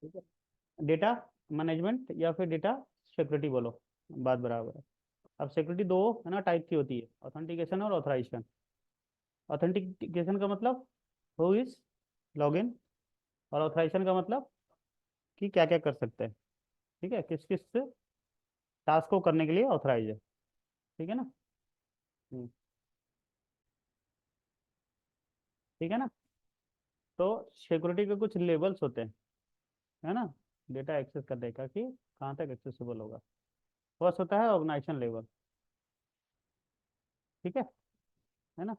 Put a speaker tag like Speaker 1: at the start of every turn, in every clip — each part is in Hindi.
Speaker 1: ठीक है, डेटा मैनेजमेंट या फिर डेटा सिक्योरिटी बोलो, बात बराबर है। अब सिक्योरिटी दो है ना टाइप की होती है, ऑथेंटिकेशन और ऑथराइजेशन। ऑथेंटिकेशन का मतलब हु इज लॉगिन, और ऑथराइजेशन का मतलब कि क्या क्या कर सकते हैं। ठीक है, किस किस टास्क को करने के लिए ऑथराइज है। ठीक है ना। हम्म, ठीक है ना। तो सिक्योरिटी के कुछ लेवल्स होते हैं, है ना, डेटा एक्सेस करने का कि कहाँ तक एक्सेसिबल होगा। फर्स्ट होता है ऑर्गेनाइजेशन लेवल। ठीक है ना।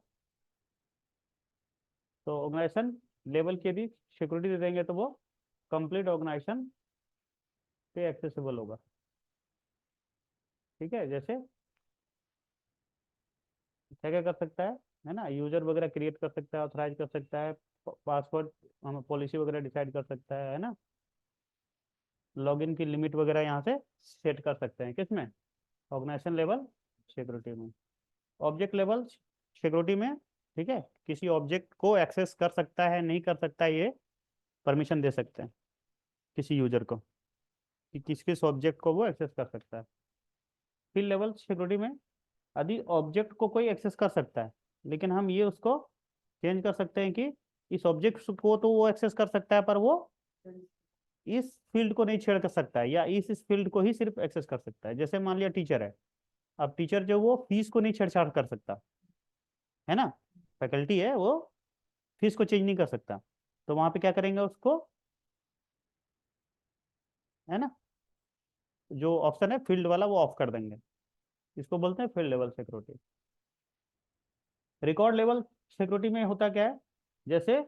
Speaker 1: तो ऑर्गेनाइजेशन लेवल की यदि सिक्योरिटी दे देंगे तो वो कंप्लीट ऑर्गेनाइजेशन पे एक्सेसिबल होगा। ठीक है, जैसे क्या क्या कर सकता है ना, यूजर वगैरह क्रिएट कर सकता है, ऑथराइज कर सकता है, पासवर्ड हम पॉलिसी वगैरह डिसाइड कर सकता है ना, लॉगिन की लिमिट वगैरह यहाँ से सेट कर सकते हैं किसमें, ऑर्गेनाइजेशन लेवल सिक्योरिटी में। ऑब्जेक्ट लेवल सिक्योरिटी में, ठीक है, किसी ऑब्जेक्ट को एक्सेस कर सकता है नहीं कर सकता है, ये परमिशन दे सकते हैं किसी यूजर को कि किस किस ऑब्जेक्ट को वो एक्सेस कर सकता है। फील्ड लेवल सिक्योरिटी में यदि ऑब्जेक्ट को कोई एक्सेस कर सकता है, लेकिन हम ये उसको चेंज कर सकते हैं कि इस ऑब्जेक्ट को तो वो एक्सेस कर सकता है पर वो इस फील्ड को नहीं छेड़ कर सकता है, या इस फील्ड को ही सिर्फ एक्सेस कर सकता है। जैसे मान लिया टीचर है, अब टीचर जो वो फीस को नहीं छेड़छाड़ कर सकता, है ना, फैकल्टी है वो फीस को चेंज नहीं कर सकता, तो वहां पे क्या करेंगे उसको, है ना, जो ऑप्शन है फील्ड वाला वो ऑफ कर देंगे। इसको बोलते हैं field level security. Record level security में होता क्या है, जैसे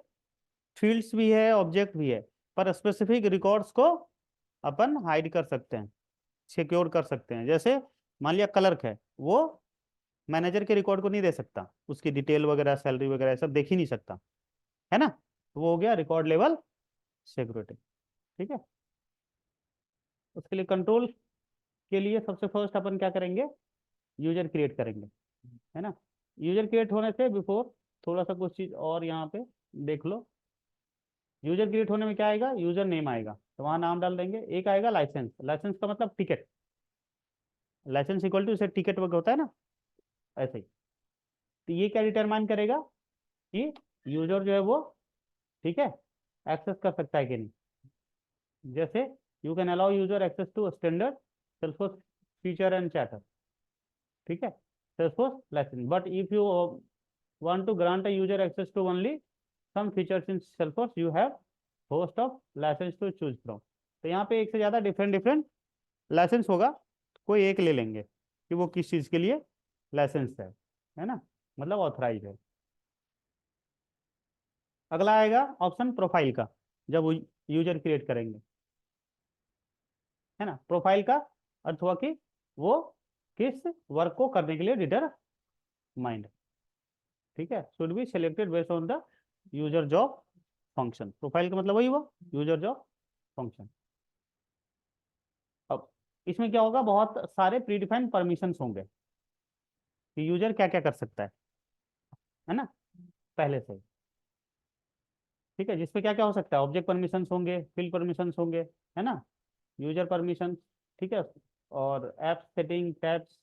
Speaker 1: फील्ड्स भी है ऑब्जेक्ट भी है, पर स्पेसिफिक रिकॉर्ड्स को अपन हाइड कर सकते हैं, सिक्योर कर सकते हैं। जैसे मान लिया क्लर्क है, वो मैनेजर के रिकॉर्ड को नहीं दे सकता, उसकी डिटेल वगैरह सैलरी वगैरह सब देख ही नहीं सकता, है ना, तो वो हो गया रिकॉर्ड लेवल सिक्योरिटी। ठीक है, उसके लिए कंट्रोल के लिए सबसे फर्स्ट अपन क्या करेंगे, यूजर क्रिएट करेंगे, है ना। यूजर क्रिएट होने से बिफोर थोड़ा सा कुछ चीज और यहाँ पे देख लो। यूजर क्रिएट होने में क्या आएगा, यूजर नेम आएगा, तो वहां नाम डाल देंगे। एक आएगा लाइसेंस, लाइसेंस का मतलब टिकट, लाइसेंस इक्वल टू इसे टिकट वर्क होता है ना, ऐसे ही। तो ये क्या डिटरमाइन करेगा कि यूजर जो है वो, ठीक है, एक्सेस कर सकता है कि नहीं। जैसे you can allow user access to standard Salesforce feature and chatter. ठीक है, Salesforce license, but if you want to grant a user access to only some features in Salesforce, you have host of license to choose from। तो यहाँ पे एक से ज्यादा डिफरेंट डिफरेंट लाइसेंस होगा, कोई एक ले लेंगे कि वो किस चीज के लिए लाइसेंस है ना, मतलब ऑथराइज है। अगला आएगा ऑप्शन प्रोफाइल का, जब वो यूजर क्रिएट करेंगे, है ना। प्रोफाइल का अर्थ हुआ कि वो किस वर्क को करने के लिए डिटरमाइंड, ठीक है, should be selected based on the user job function. Profile का मतलब वही हुआ, यूजर जॉब फंक्शन। अब इसमें क्या होगा, बहुत सारे प्रीडिफाइंड परमिशंस होंगे कि यूजर क्या क्या कर सकता है ना, पहले से। ठीक है, जिसपे क्या क्या हो सकता है, ऑब्जेक्ट परमिशंस होंगे, फील्ड परमिशंस होंगे, है ना, यूजर परमिशन। ठीक है, और ऐप सेटिंग, टैब्स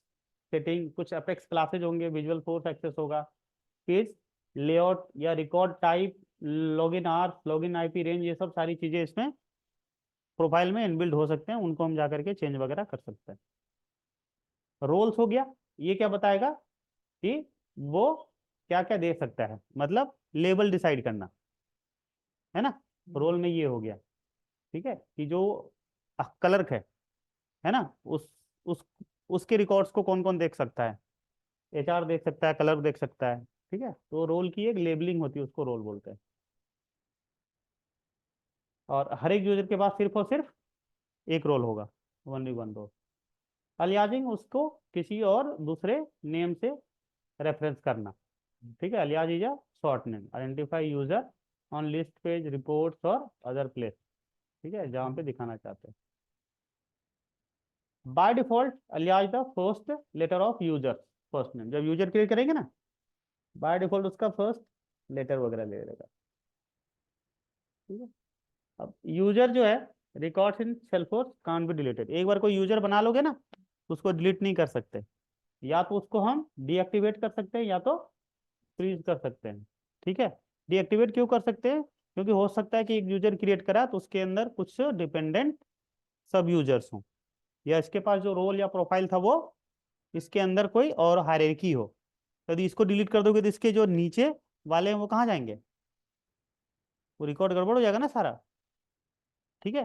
Speaker 1: सेटिंग, कुछ अपेक्स क्लासेज होंगे, विजुअल फोर्स एक्सेस होगा, पेज लेआउट या record type, login hours, login IP range, ये सब सारी चीजें इसमें प्रोफाइल में इनबिल्ड हो सकते हैं, उनको हम जाकर के चेंज वगैरह कर सकते हैं। रोल्स हो गया, ये क्या बताएगा कि वो क्या क्या दे सकता है, मतलब लेबल डिसाइड करना, है ना, रोल में ये हो गया। ठीक है, कि जो क्लर्क है ना, उस उसके रिकॉर्ड्स को कौन कौन देख सकता है, एचआर देख सकता है, क्लर्क देख सकता है। ठीक है, तो रोल की एक लेबलिंग होती है, उसको रोल बोलते हैं। और हर एक यूजर के पास सिर्फ और सिर्फ एक रोल होगा, ओनली वन रोल। अलियासिंग उसको किसी और दूसरे नेम से रेफरेंस करना। ठीक है, alias is a short name, identify user on list page reports और अदर प्लेस, ठीक है, जहाँ पे दिखाना चाहते हैं। By default alias the first letter of user first name, जब यूजर क्रिएट करेंगे ना, बाय डिफॉल्ट उसका फर्स्ट लेटर वगैरह ले लेगा। ठीक है, अब यूजर जो है records in Salesforce can't be deleted. एक बार कोई यूजर बना लोगे ना तो उसको डिलीट नहीं कर सकते, या तो उसको हम डीएक्टिवेट कर सकते हैं या तो फ्रीज कर सकते हैं। ठीक है, डीएक्टिवेट क्यों कर सकते हैं? क्योंकि हो सकता है कि एक यूजर क्रिएट करा तो उसके अंदर कुछ डिपेंडेंट सब यूजर्स हों, या इसके पास जो रोल या प्रोफाइल था वो इसके अंदर कोई और हायरार्की हो। यदि इसको डिलीट कर दोगे तो इसके जो नीचे वाले हैं वो कहाँ जाएंगे? वो रिकॉर्ड गड़बड़ हो जाएगा ना सारा। ठीक है,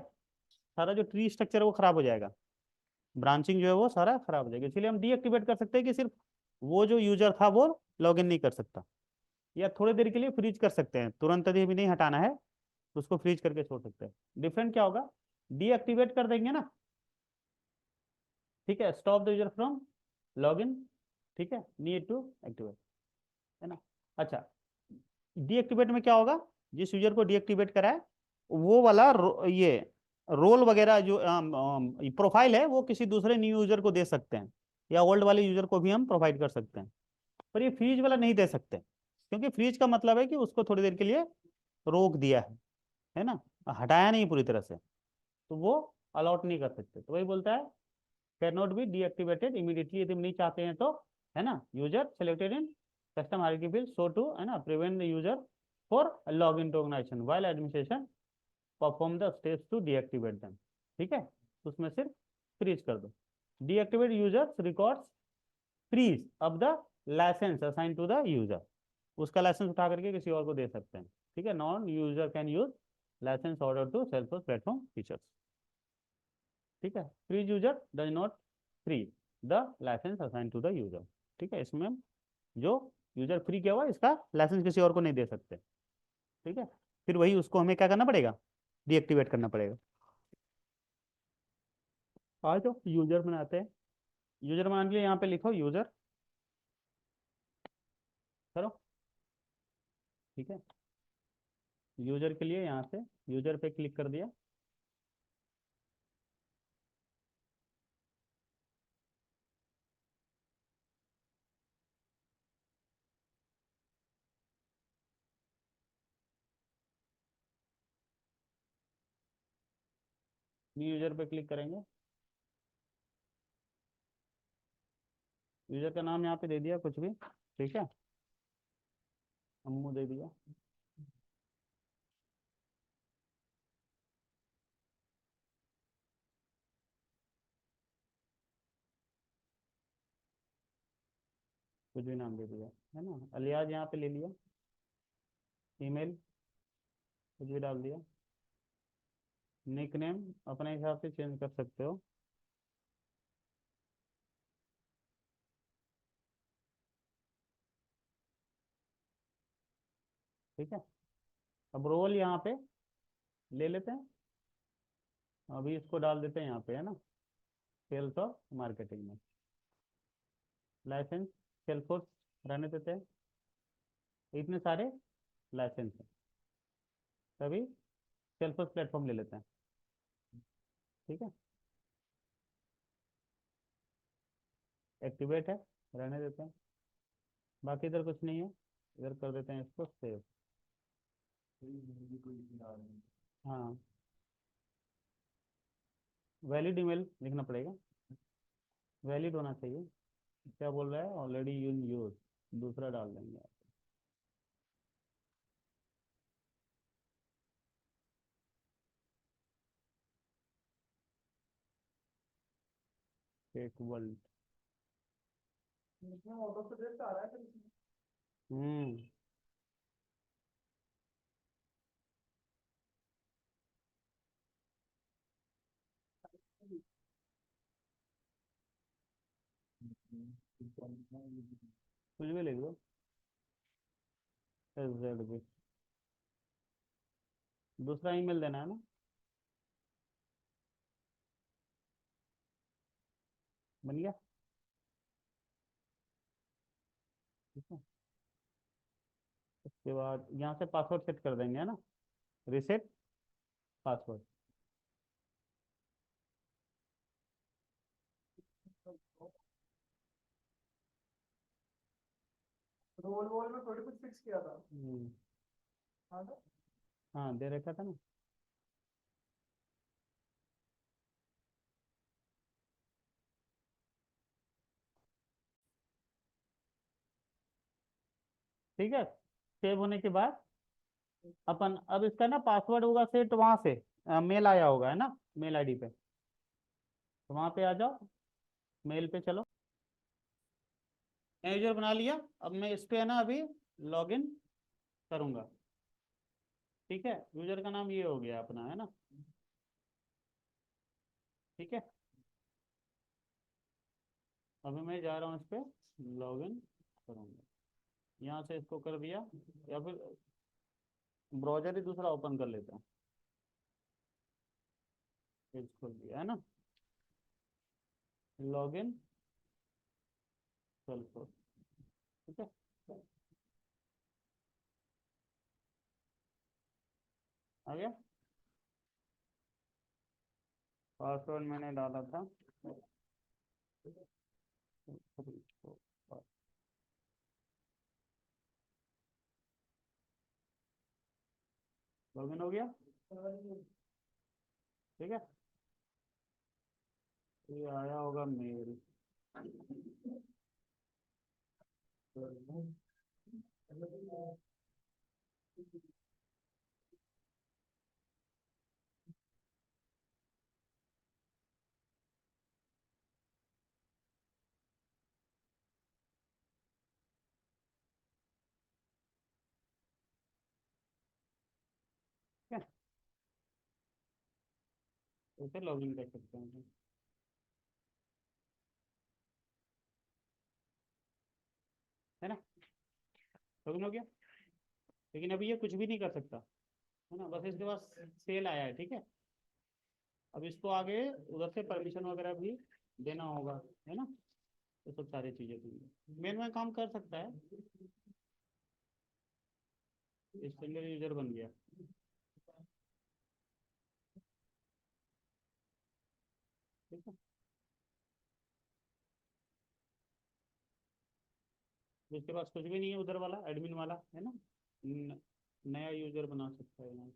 Speaker 1: सारा जो ट्री स्ट्रक्चर है वो खराब हो जाएगा, ब्रांचिंग जो है वो सारा खराब हो जाएगा। इसलिए हम डीएक्टिवेट कर सकते हैं कि सिर्फ वो जो यूजर था वो लॉगिन नहीं कर सकता, या थोड़ी देर के लिए फ्रीज कर सकते हैं, तुरंत यदि भी नहीं हटाना है तो उसको फ्रीज करके छोड़ सकते हैं। डिफरेंट क्या होगा? डीएक्टिवेट कर देंगे ना, ठीक है, stop the user from login, ठीक है, नीड टू एक्टिवेट, है ना। अच्छा, डीएक्टिवेट में क्या होगा? जिस यूजर को डीएक्टिवेट करा है वो वाला ये रोल वगैरह जो प्रोफाइल है वो किसी दूसरे न्यू यूजर को दे सकते हैं, या ओल्ड वाले यूजर को भी हम प्रोवाइड कर सकते हैं। पर ये फ्रीज वाला नहीं दे सकते, क्योंकि फ्रीज का मतलब है कि उसको थोड़ी देर के लिए रोक दिया है ना, हटाया नहीं पूरी तरह से, तो वो अलॉट नहीं कर सकते। तो वही बोलता है can not be deactivated immediately, यदि हम नहीं चाहते हैं तो, है ना, user selected in custom hierarchy so to, है ना, prevent the user for log in to organization while administration perform the steps to deactivate them. ठीक है, तो उसमें सिर्फ फ्रीज कर दो। डीएक्टिवेट यूजर्स रिकॉर्ड्स फ्रीज अब the license assign to the user, उसका लाइसेंस उठा करके किसी और को दे सकते हैं। ठीक है, non user can use license order to self platform features. ठीक है, free user does not free the license assign to the user. ठीक है, इसमें जो यूजर फ्री किया हुआ इसका लाइसेंस किसी और को नहीं दे सकते। ठीक है, फिर वही उसको हमें क्या करना पड़ेगा? डीएक्टिवेट करना पड़ेगा। आ जाओ यूजर बनाते हैं। यूजर बनाने के लिए यहाँ पे लिखो यूजर, करो। ठीक है, यूजर के लिए यहाँ से यूजर पे क्लिक कर दिया। न्यू यूजर पे क्लिक करेंगे, यूजर का नाम यहाँ पे दे दिया कुछ भी, ठीक है, अम्मू दे दिया। कुछ भी नाम दे दिया, है ना, अलियाज यहाँ पे ले लिया। ईमेल कुछ भी डाल दिया। निक नेम अपने हिसाब से चेंज कर सकते हो। ठीक है, अब रोल यहाँ पे ले लेते हैं, अभी इसको डाल देते हैं यहाँ पे, है ना, सेल्स और मार्केटिंग में। लाइसेंस सेल्सफोर्स रहने देते हैं, इतने सारे लाइसेंस हैं, तभी सेल्सफोर्स प्लेटफॉर्म ले लेते हैं। ठीक है, एक्टिवेट है, रहने देते हैं, बाकी इधर कुछ नहीं है, इधर कर देते हैं इसको सेव। हाँ, वैलिड ईमेल लिखना पड़ेगा, वैलिड होना चाहिए। क्या बोल रहा है? ऑलरेडी यूज यूज, दूसरा डाल देंगे। एक वर्ल्ड। हम्म, कुछ भी लिख दो, एस जेड भी। दूसरा ईमेल देना है ना। बन गया। ठीक है, उसके बाद यहाँ से पासवर्ड सेट कर देंगे, है ना, रिसेट पासवर्ड। रोल वोल में थोड़ी कुछ फिक्स किया था। हाँ दे रखा था ना। ठीक है, सेव होने के बाद अपन अब इसका ना पासवर्ड होगा सेट वहां से, मेल आया होगा है ना, मेल आईडी पे, तो वहां पे आ जाओ, मेल पे चलो। मैं यूजर बना लिया, अब मैं इस पे है ना अभी लॉगिन करूंगा। ठीक है, यूजर का नाम ये हो गया अपना, है ना। ठीक है, अभी मैं जा रहा हूँ इस पे लॉगिन करूंगा, यहाँ से इसको कर दिया, या फिर ब्राउजर ही दूसरा ओपन कर लेता हूँ, पेज खोल दिया है ना, लॉगिन सेल्फ। ठीक है, आ गया, पासवर्ड मैंने डाला था, लॉगिन हो गया। ठीक है, ये आया होगा मेल। ठीक है, उसे लॉगिन कर सकते हैं, है ना, लॉगिन हो गया। लेकिन अभी ये कुछ भी नहीं कर सकता, है ना, बस इसके पास सेल आया है। ठीक है, अब इसको आगे उधर से परमिशन वगैरह भी देना होगा, है ना, ये सब सारी चीजें देंगे, मेन में काम कर सकता है, सिंगल यूजर बन गया। ठीक है, जिसके पास कुछ भी नहीं है उधर वाला एडमिन वाला, है ना, नया यूजर बना सकता है यहाँ,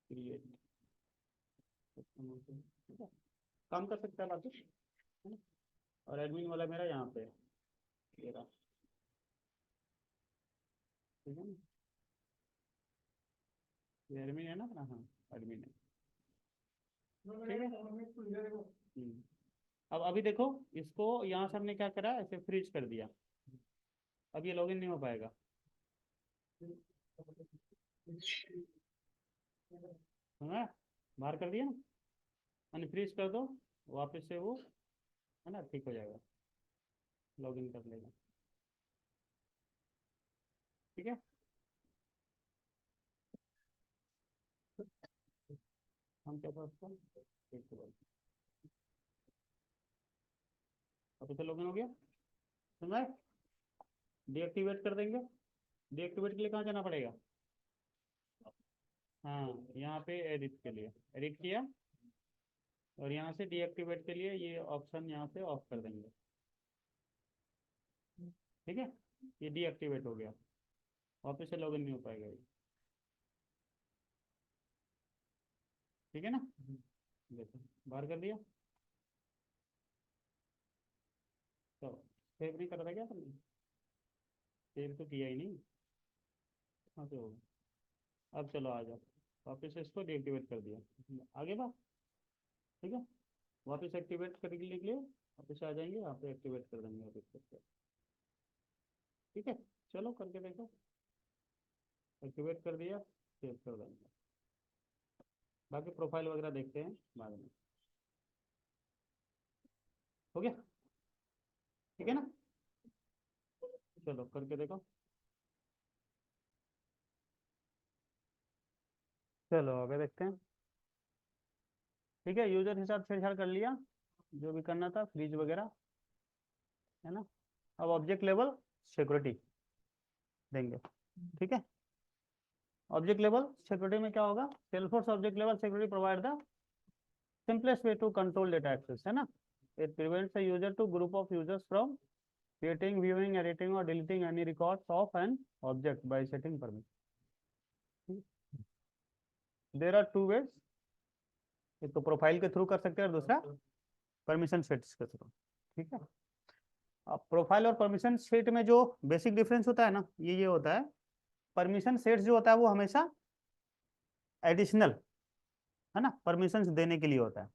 Speaker 1: क्रिएट, ठीक है, काम कर सकता है बाकी, है ना। और एडमिन वाला मेरा यहाँ पे है, ये रहा। ठीक है ना, ये एडमिन है ना अपना, हाँ एडमिन है। ठीक है, अब अभी देखो, इसको यहाँ से हमने क्या करा, ऐसे फ्रीज कर दिया, अब ये लॉगिन नहीं हो पाएगा, है, बाहर कर दिया ना, अनफ्रीज कर दो, वापस से वो, है ना, ठीक हो जाएगा, लॉगिन कर लेगा। ठीक है, हम क्या था उसका, एक सेकंड, अब इसे लॉगिन हो गया, समझ, डीएक्टिवेट कर देंगे। डीएक्टिवेट के लिए कहाँ जाना पड़ेगा, हाँ यहाँ पे एडिट के लिए एडिट किया, और यहाँ से डीएक्टिवेट के लिए ये ऑप्शन यहाँ से ऑफ कर देंगे। ठीक है, ये डीएक्टिवेट हो गया, वापस से लॉगिन नहीं हो पाएगा ये। ठीक है ना, देखो बाहर कर दिया, तो सेव नहीं कर रहा क्या तुमने, सेव तो किया ही नहीं, कहाँ से होगा। अब चलो आ जाओ, वापस से इसको डीएक्टिवेट कर दिया, आगे बात। ठीक है, वापस एक्टिवेट करने के लिए वापस आ जाएंगे, यहाँ पे एक्टिवेट कर देंगे वापस करके। ठीक है, चलो करके देखो, एक्टिवेट कर दिया, सेव कर देंगे, बाकी प्रोफाइल वगैरह देखते हैं बाद में। हो गया, ठीक है ना, चलो करके देखो। चलो आगे देखते हैं। ठीक है, यूजर के साथ छेड़छाड़ कर लिया, जो भी करना था, फ्रीज वगैरह, है ना। अब ऑब्जेक्ट लेवल सिक्योरिटी देंगे। ठीक है, ऑब्जेक्ट लेवल सिक्योरिटी में क्या होगा, Salesforce object level security provide the simplest way to control data access, है ना। It prevents a user to group of users from creating, viewing, editing or deleting any records of an object by setting permission. There are two ways, एक तो प्रोफाइल के थ्रू कर सकते हैं और दूसरा परमिशन सेट्स के थ्रू। ठीक है, अब प्रोफाइल और परमिशन सेट में जो बेसिक डिफरेंस होता है ना, ये होता है, परमिशन सेट्स जो होता है वो हमेशा एडिशनल, है ना, परमिशन देने के लिए होता है।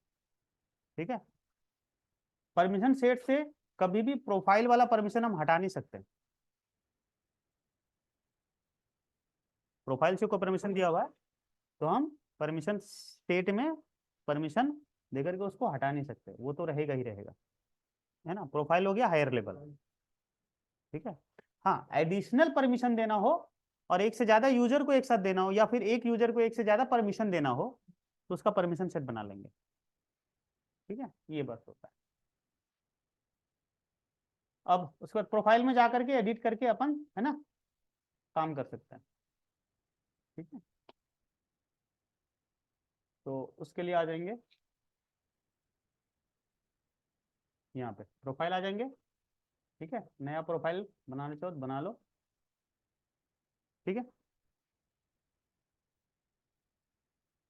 Speaker 1: ठीक है, परमिशन सेट से कभी भी प्रोफाइल वाला परमिशन हम हटा नहीं सकते। प्रोफाइल से कोई परमिशन दिया हुआ है तो हम परमिशन सेट में परमिशन देकर के उसको हटा नहीं सकते, वो तो रहेगा ही रहेगा, है ना। प्रोफाइल हो गया हायर लेवल। ठीक है, हाँ, एडिशनल परमिशन देना हो और एक से ज्यादा यूजर को एक साथ देना हो, या फिर एक यूजर को एक से ज्यादा परमिशन देना हो, तो उसका परमिशन सेट बना लेंगे। ठीक है, ये बस होता है। अब उसके बाद प्रोफाइल में जाकर के एडिट करके अपन, है ना, काम कर सकते हैं। ठीक है, तो उसके लिए आ जाएंगे यहाँ पे, प्रोफाइल आ जाएंगे। ठीक है, नया प्रोफाइल बनाना चाहो तो बना लो। ठीक है,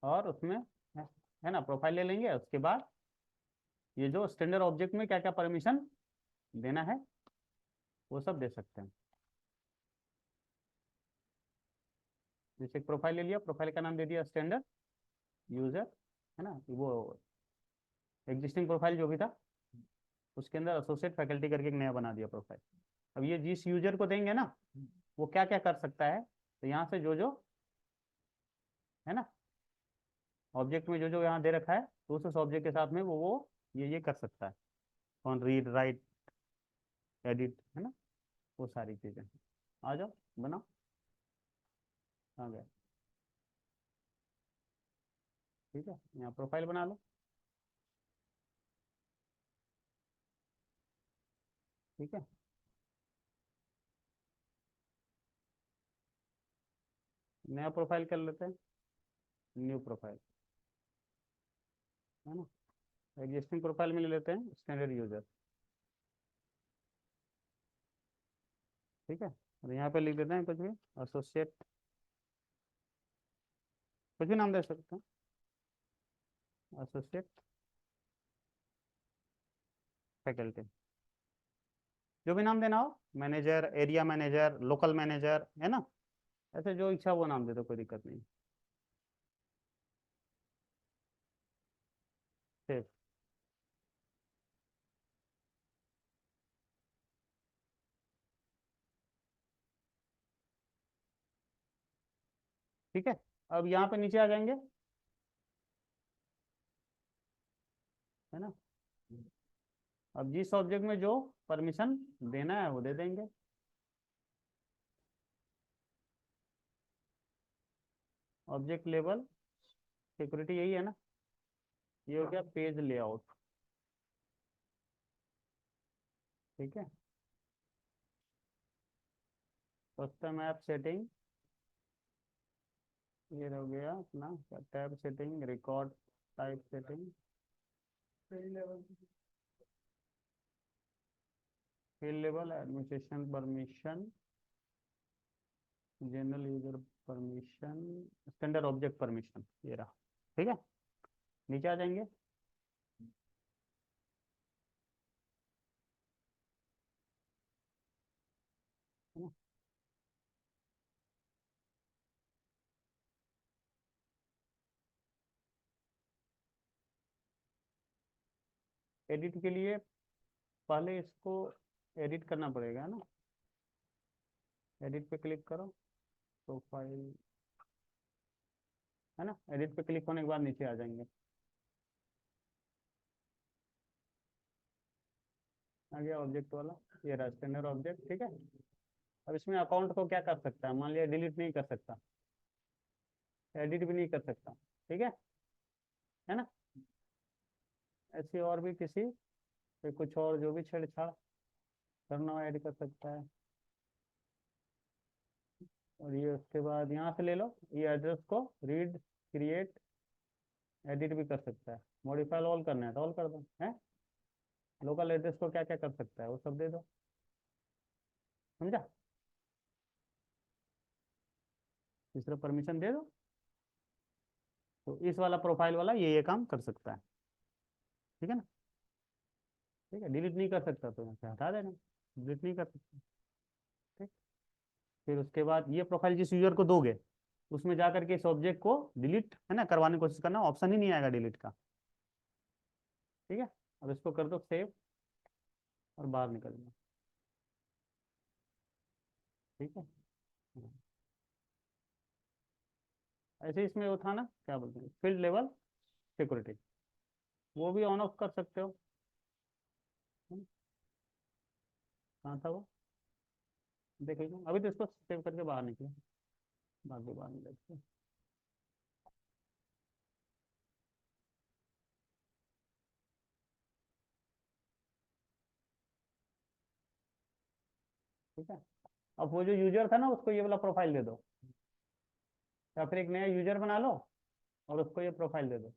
Speaker 1: और उसमें है ना, प्रोफाइल ले लेंगे। उसके बाद ये जो स्टैंडर्ड ऑब्जेक्ट में क्या क्या परमिशन देना है वो सब दे सकते हैं। जैसे एक प्रोफाइल ले लिया, प्रोफाइल का नाम दे दिया स्टैंडर्ड यूजर, है ना, वो एग्जिस्टिंग प्रोफाइल जो भी था उसके अंदर एसोसिएट फैकल्टी करके एक नया बना दिया प्रोफाइल। अब ये जिस यूजर को देंगे ना, वो क्या क्या कर सकता है, तो यहाँ से जो जो, है ना, ऑब्जेक्ट में जो जो यहाँ दे रखा है, तो उस ऑब्जेक्ट के साथ में वो ये कर सकता है, ऑन रीड राइट एडिट, है ना, वो सारी चीजें। आ जाओ, बनाओ, आ गया। ठीक है, यहाँ प्रोफाइल बना लो। ठीक है, नया प्रोफाइल कर लेते हैं, न्यू प्रोफाइल, है ना, एग्जिस्टिंग प्रोफाइल में ले लेते हैं स्टैंडर्ड यूजर। ठीक है, और यहाँ पे लिख देते हैं कुछ भी, एसोसिएट, कुछ भी नाम दे सकते हैं, एसोसिएट फैकल्टी, जो भी नाम देना हो, manager, area manager, local manager, है ना, ऐसे जो इच्छा वो नाम दे दो, कोई दिक्कत नहीं। ठीक, ठीक है, अब यहाँ पे नीचे आ जाएंगे, है ना। अब जिस ऑब्जेक्ट में जो परमिशन देना है वो दे देंगे। ऑब्जेक्ट लेवल सिक्योरिटी यही है ना, ये हो गया पेज लेआउट। ठीक है, कस्टम ऐप सेटिंग, ये हो गया अपना tab setting, record type setting, field level, administration permission, general user permission, standard object permission, ये रहा। ठीक है, नीचे आ जाएंगे। एडिट के लिए पहले इसको एडिट करना पड़ेगा ना, एडिट पे क्लिक करो, प्रोफाइल, है ना, एडिट पे क्लिक होने के बाद नीचे आ जाएंगे। आ गया ऑब्जेक्ट वाला, ये रहा स्टैंडर्ड ऑब्जेक्ट। ठीक है, अब इसमें अकाउंट को क्या कर सकता है, मान लिया डिलीट नहीं कर सकता, एडिट भी नहीं कर सकता। ठीक है ना, ऐसे और भी किसी पे कुछ और जो भी छेड़छाड़ करना हो ऐड कर सकता है। और ये उसके बाद यहाँ से ले लो, ये एड्रेस को रीड, क्रिएट, एडिट भी कर सकता है। मॉडिफाई ऑल करना है तो ऑल कर दो, है। लोकल एड्रेस को क्या क्या कर सकता है वो सब दे दो, समझा। तीसरा परमिशन दे दो, तो इस वाला प्रोफाइल वाला ये काम कर सकता है। ठीक है ना, ठीक है, डिलीट नहीं कर सकता तो यहाँ से हटा देना, डिलीट नहीं कर सकता। ठीक। फिर उसके बाद ये प्रोफाइल जिस यूजर को दोगे उसमें जा करके इस ऑब्जेक्ट को डिलीट है ना करवाने की कोशिश करना, ऑप्शन ही नहीं आएगा डिलीट का। ठीक है, अब इसको कर दो सेव और बाहर निकल जाओ। ठीक है। हाँ। ऐसे ही इसमें वो था ना, क्या बोलते हैं, फील्ड लेवल सिक्योरिटी, वो भी ऑन ऑफ कर सकते हो। कहाँ था वो, देख लीजिए, अभी तो इसको सेव करके बाहर निकले, बाकी बाहर निकले। ठीक है, अब वो जो यूजर था ना उसको ये वाला प्रोफाइल दे दो, या फिर एक नया यूजर बना लो और उसको ये प्रोफाइल दे दो।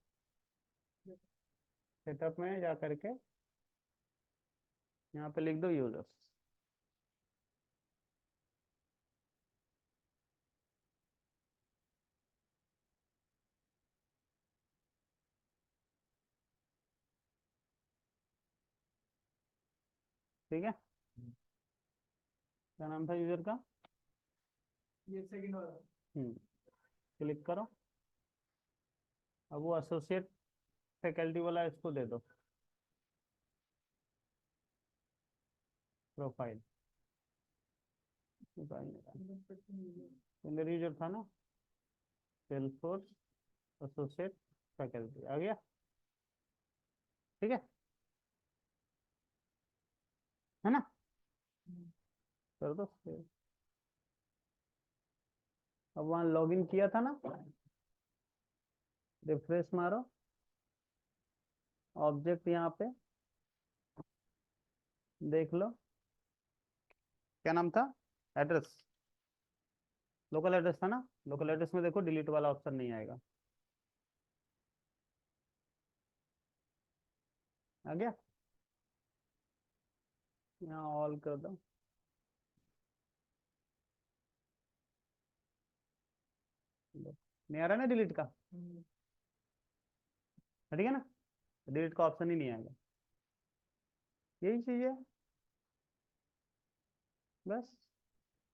Speaker 1: सेटअप में जा करके यहाँ पे लिख दो यूजर। ठीक है, क्या नाम था यूजर का, ये सेकंड वाला। क्लिक करो, अब वो एसोसिएट फैकल्टी वाला इसको दे दो प्रोफाइल। सिंगल यूजर था ना, सेल्सफोर्स एसोसिएट फैकल्टी आ गया। ठीक है ना, कर दो save। अब वहाँ लॉगिन किया था ना, रिफ्रेश मारो, ऑब्जेक्ट यहाँ पे देख लो, क्या नाम था, एड्रेस, लोकल एड्रेस था ना, लोकल एड्रेस में देखो डिलीट वाला ऑप्शन नहीं आएगा, आ गया, यहाँ ऑल कर दो। नहीं आ रहा ना डिलीट का, ठीक है ना, डिलीट का ऑप्शन ही नहीं आएगा, यही चीज है बस।